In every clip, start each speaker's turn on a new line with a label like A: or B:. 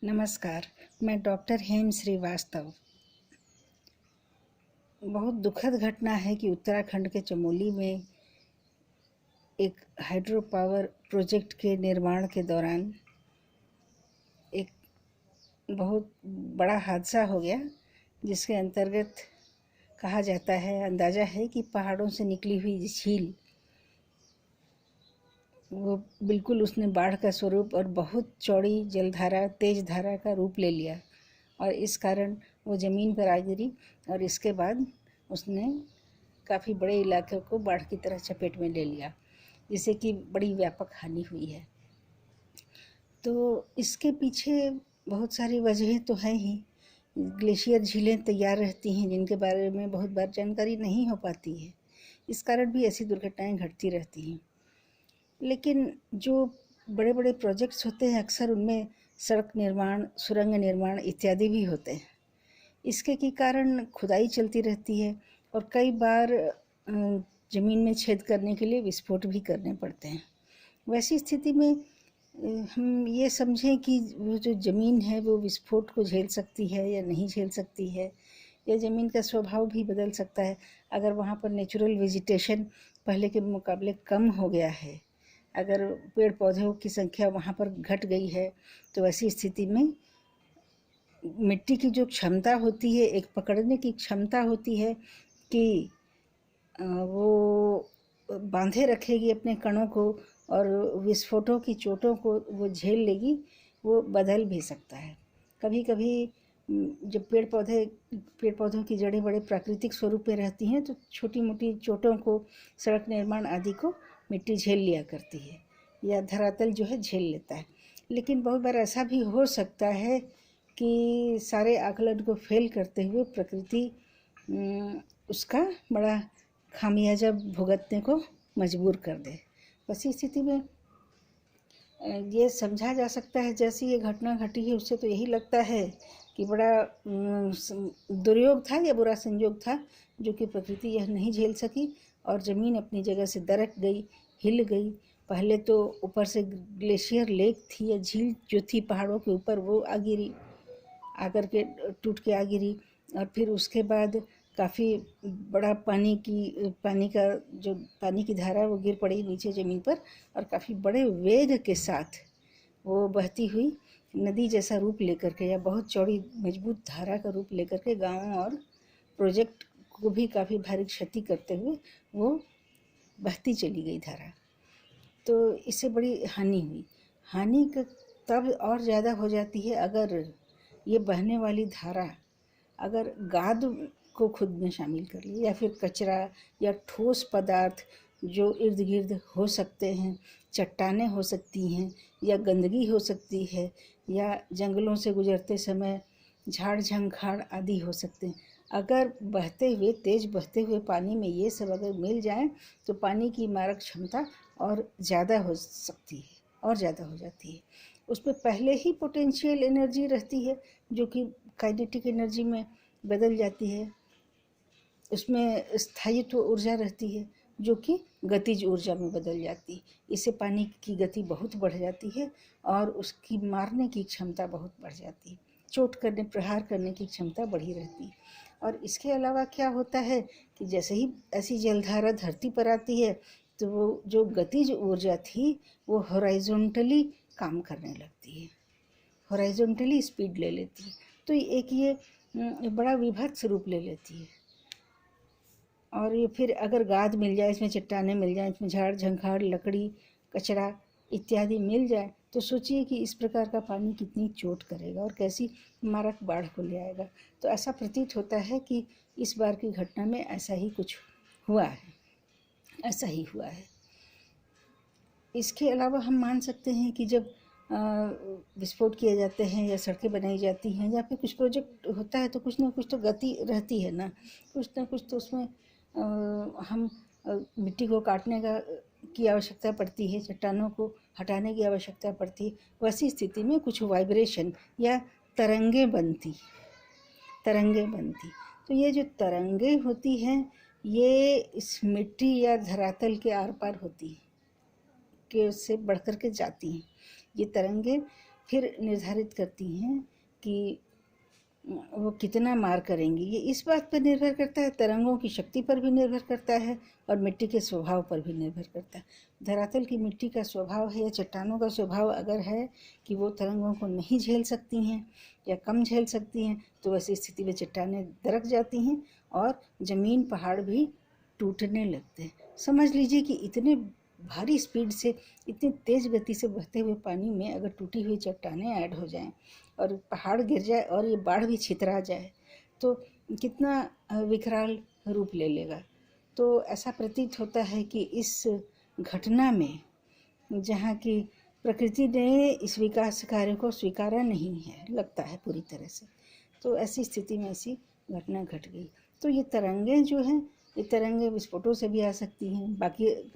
A: नमस्कार। मैं डॉक्टर हेम श्रीवास्तव। बहुत दुखद घटना है कि उत्तराखंड के चमोली में एक हाइड्रो पावर प्रोजेक्ट के निर्माण के दौरान एक बहुत बड़ा हादसा हो गया, जिसके अंतर्गत कहा जाता है, अंदाज़ा है कि पहाड़ों से निकली हुई झील वो बिल्कुल उसने बाढ़ का स्वरूप और बहुत चौड़ी जलधारा, तेज धारा का रूप ले लिया और इस कारण वो ज़मीन पर आ गिरी और इसके बाद उसने काफ़ी बड़े इलाके को बाढ़ की तरह चपेट में ले लिया, जिससे कि बड़ी व्यापक हानि हुई है। तो इसके पीछे बहुत सारी वजहें तो हैं ही। ग्लेशियर झीलें तैयार रहती हैं जिनके बारे में बहुत बार जानकारी नहीं हो पाती है, इस कारण भी ऐसी दुर्घटनाएं घटती रहती हैं। लेकिन जो बड़े बड़े प्रोजेक्ट्स होते हैं, अक्सर उनमें सड़क निर्माण, सुरंग निर्माण इत्यादि भी होते हैं। इसके के कारण खुदाई चलती रहती है और कई बार ज़मीन में छेद करने के लिए विस्फोट भी करने पड़ते हैं। वैसी स्थिति में हम ये समझें कि वो जो ज़मीन है वो विस्फोट को झेल सकती है या नहीं झेल सकती है, या ज़मीन का स्वभाव भी बदल सकता है। अगर वहाँ पर नेचुरल वेजिटेशन पहले के मुकाबले कम हो गया है, अगर पेड़ पौधों की संख्या वहाँ पर घट गई है, तो ऐसी स्थिति में मिट्टी की जो क्षमता होती है, एक पकड़ने की क्षमता होती है कि वो बांधे रखेगी अपने कणों को और विस्फोटों की चोटों को वो झेल लेगी, वो बदल भी सकता है। कभी कभी जब पेड़ पौधों की जड़ें बड़े प्राकृतिक स्वरूप में रहती हैं, तो छोटी मोटी चोटों को, सड़क निर्माण आदि को मिट्टी झेल लिया करती है या धरातल जो है झेल लेता है। लेकिन बहुत बार ऐसा भी हो सकता है कि सारे आकलन को फेल करते हुए प्रकृति उसका बड़ा खामियाजा भुगतने को मजबूर कर दे। वैसी स्थिति में ये समझा जा सकता है, जैसी ये घटना घटी है उससे तो यही लगता है कि बड़ा दुर्योग था या बुरा संयोग था, जो कि प्रकृति यह नहीं झेल सकी और ज़मीन अपनी जगह से दरक गई, हिल गई। पहले तो ऊपर से ग्लेशियर लेक थी या झील जो थी पहाड़ों के ऊपर, वो आ गिरी, आकर के टूट के आ गिरी और फिर उसके बाद काफ़ी बड़ा पानी की धारा वो गिर पड़ी नीचे ज़मीन पर और काफ़ी बड़े वेग के साथ वो बहती हुई नदी जैसा रूप लेकर के या बहुत चौड़ी मजबूत धारा का रूप लेकर के गाँव और प्रोजेक्ट को भी काफ़ी भारी क्षति करते हुए वो बहती चली गई धारा। तो इससे बड़ी हानि हुई। हानि का तब और ज़्यादा हो जाती है अगर ये बहने वाली धारा अगर गाद को खुद में शामिल कर ले, या फिर कचरा या ठोस पदार्थ जो इर्द गिर्द हो सकते हैं, चट्टानें हो सकती हैं या गंदगी हो सकती है या जंगलों से गुजरते समय झाड़ झंखाड़ आदि हो सकते हैं। अगर तेज बहते हुए पानी में ये सब अगर मिल जाए तो पानी की मारक क्षमता और ज़्यादा हो सकती है और ज़्यादा हो जाती है। उसमें पहले ही पोटेंशियल एनर्जी रहती है जो कि काइनेटिक एनर्जी में बदल जाती है। उसमें स्थायित्व ऊर्जा रहती है जो कि गतिज ऊर्जा में बदल जाती है। इससे पानी की गति बहुत बढ़ जाती है और उसकी मारने की क्षमता बहुत बढ़ जाती है, चोट करने, प्रहार करने की क्षमता बढ़ी रहती है। और इसके अलावा क्या होता है कि जैसे ही ऐसी जलधारा धरती पर आती है तो वो जो गतिज ऊर्जा थी वो हॉराइजॉन्टली काम करने लगती है, हॉराइजॉन्टली स्पीड ले लेती है। तो एक ये बड़ा विभत्स रूप ले लेती है। और ये फिर अगर गाद मिल जाए, इसमें चट्टानें मिल जाए, इसमें झाड़ झंखाड़, लकड़ी, कचरा इत्यादि मिल जाए, तो सोचिए कि इस प्रकार का पानी कितनी चोट करेगा और कैसी मारक बाढ़ को ले आएगा। तो ऐसा प्रतीत होता है कि इस बार की घटना में ऐसा ही कुछ हुआ है, ऐसा ही हुआ है। इसके अलावा हम मान सकते हैं कि जब विस्फोट किए जाते हैं या सड़कें बनाई जाती हैं या फिर कुछ प्रोजेक्ट होता है तो कुछ ना कुछ तो गति रहती है ना कुछ तो उसमें हम मिट्टी को काटने की आवश्यकता पड़ती है, चट्टानों को हटाने की आवश्यकता पड़ती है। वैसी स्थिति में कुछ वाइब्रेशन या तरंगें बनती। तो ये जो तरंगें होती हैं ये इस मिट्टी या धरातल के आर पार होती हैं, के उससे बढ़ कर के जाती हैं। ये तरंगें फिर निर्धारित करती हैं कि वो कितना मार करेंगी। ये इस बात पर निर्भर करता है, तरंगों की शक्ति पर भी निर्भर करता है और मिट्टी के स्वभाव पर भी निर्भर करता है। धरातल की मिट्टी का स्वभाव है या चट्टानों का स्वभाव अगर है कि वो तरंगों को नहीं झेल सकती हैं या कम झेल सकती हैं, तो वैसी स्थिति में चट्टानें दरक जाती हैं और ज़मीन पहाड़ भी टूटने लगते हैं। समझ लीजिए कि इतने भारी स्पीड से, इतनी तेज़ गति से बहते हुए पानी में अगर टूटी हुई चट्टानें ऐड हो जाएं और पहाड़ गिर जाए और ये बाढ़ भी छितरा जाए तो कितना विकराल रूप ले लेगा। तो ऐसा प्रतीत होता है कि इस घटना में, जहाँ की प्रकृति ने इस विकास कार्य को स्वीकारा नहीं है लगता है पूरी तरह से, तो ऐसी स्थिति में ऐसी घटना घट गई। तो ये तरंगें जो हैं, ये तरंगें विस्फोटों से भी आ सकती हैं, बाकी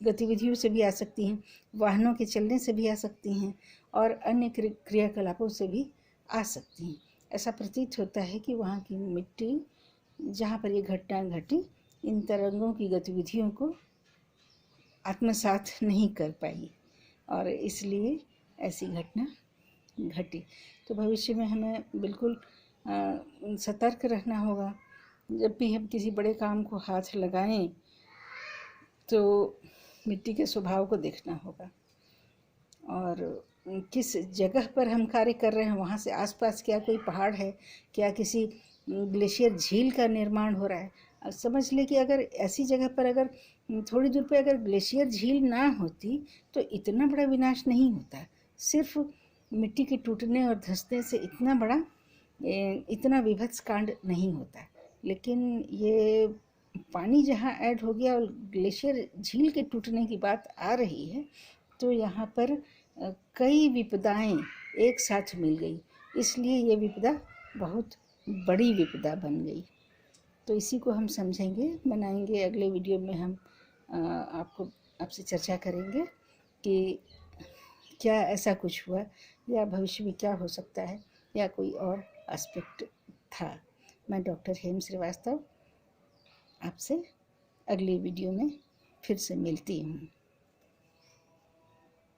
A: गतिविधियों से भी आ सकती हैं, वाहनों के चलने से भी आ सकती हैं और अन्य क्रियाकलापों से भी आ सकती हैं। ऐसा प्रतीत होता है कि वहाँ की मिट्टी जहाँ पर ये घटना घटी, इन तरंगों की गतिविधियों को आत्मसात नहीं कर पाई और इसलिए ऐसी घटना घटी। तो भविष्य में हमें बिल्कुल सतर्क रहना होगा। जब भी हम किसी बड़े काम को हाथ लगाएं तो मिट्टी के स्वभाव को देखना होगा और किस जगह पर हम कार्य कर रहे हैं, वहाँ से आसपास क्या कोई पहाड़ है, क्या किसी ग्लेशियर झील का निर्माण हो रहा है। समझ ले कि अगर ऐसी जगह पर अगर थोड़ी दूर पे अगर ग्लेशियर झील ना होती तो इतना बड़ा विनाश नहीं होता। सिर्फ मिट्टी के टूटने और धंसने से इतना विभत्स कांड नहीं होता। लेकिन ये पानी जहाँ ऐड हो गया और ग्लेशियर झील के टूटने की बात आ रही है, तो यहाँ पर कई विपदाएं एक साथ मिल गई, इसलिए ये विपदा बहुत बड़ी विपदा बन गई। तो इसी को हम समझेंगे, बनाएंगे। अगले वीडियो में हम आपसे चर्चा करेंगे कि क्या ऐसा कुछ हुआ या भविष्य में क्या हो सकता है या कोई और एस्पेक्ट था। मैं डॉक्टर हेम श्रीवास्तव आपसे अगली वीडियो में फिर से मिलती हूँ।